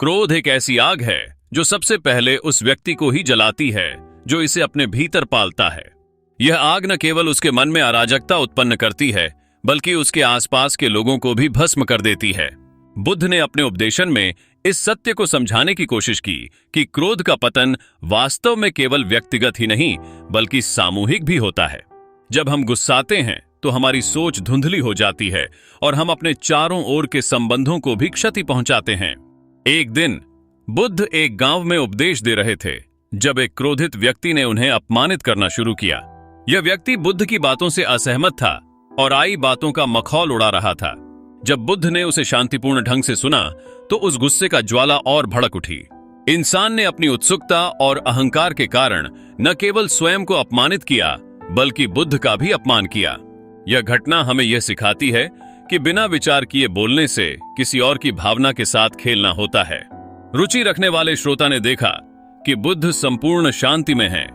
क्रोध एक ऐसी आग है जो सबसे पहले उस व्यक्ति को ही जलाती है जो इसे अपने भीतर पालता है। यह आग न केवल उसके मन में अराजकता उत्पन्न करती है बल्कि उसके आसपास के लोगों को भी भस्म कर देती है। बुद्ध ने अपने उपदेशन में इस सत्य को समझाने की कोशिश की कि क्रोध का पतन वास्तव में केवल व्यक्तिगत ही नहीं बल्कि सामूहिक भी होता है। जब हम गुस्साते हैं तो हमारी सोच धुंधली हो जाती है और हम अपने चारों ओर के संबंधों को भी क्षति पहुंचाते हैं। एक दिन बुद्ध एक गांव में उपदेश दे रहे थे जब एक क्रोधित व्यक्ति ने उन्हें अपमानित करना शुरू किया। यह व्यक्ति बुद्ध की बातों से असहमत था और आई बातों का मखौल उड़ा रहा था। जब बुद्ध ने उसे शांतिपूर्ण ढंग से सुना तो उस गुस्से का ज्वाला और भड़क उठी। इंसान ने अपनी उत्सुकता और अहंकार के कारण न केवल स्वयं को अपमानित किया बल्कि बुद्ध का भी अपमान किया। यह घटना हमें यह सिखाती है कि बिना विचार किए बोलने से किसी और की भावना के साथ खेलना होता है। रुचि रखने वाले श्रोता ने देखा कि बुद्ध संपूर्ण शांति में हैं,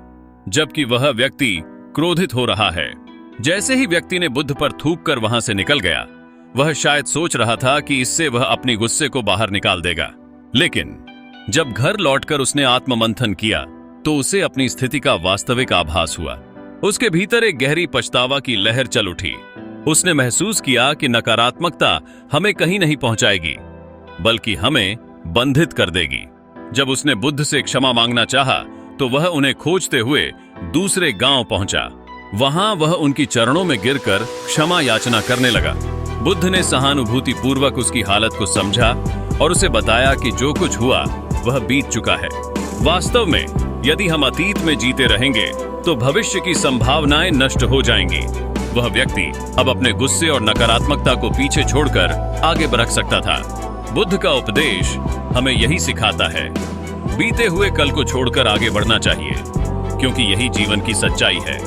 जबकि वह व्यक्ति क्रोधित हो रहा है। जैसे ही व्यक्ति ने बुद्ध पर थूक कर वहां से निकल गया, वह शायद सोच रहा था कि इससे वह अपनी गुस्से को बाहर निकाल देगा। लेकिन जब घर लौटकर उसने आत्ममंथन किया तो उसे अपनी स्थिति का वास्तविक आभास हुआ। उसके भीतर एक गहरी पछतावा की लहर चल उठी। उसने महसूस किया कि नकारात्मकता हमें कहीं नहीं पहुंचाएगी बल्कि हमें बंधित कर देगी। जब उसने बुद्ध से क्षमा मांगना चाहा तो वह उन्हें खोजते हुए दूसरे गांव पहुंचा। वहां वह उनकी चरणों में गिरकर क्षमा याचना करने लगा। बुद्ध ने सहानुभूति पूर्वक उसकी हालत को समझा और उसे बताया कि जो कुछ हुआ वह बीत चुका है। वास्तव में यदि हम अतीत में जीते रहेंगे तो भविष्य की संभावनाएं नष्ट हो जाएंगी। वह व्यक्ति अब अपने गुस्से और नकारात्मकता को पीछे छोड़कर आगे बढ़ सकता था। बुद्ध का उपदेश हमें यही सिखाता है, बीते हुए कल को छोड़कर आगे बढ़ना चाहिए, क्योंकि यही जीवन की सच्चाई है।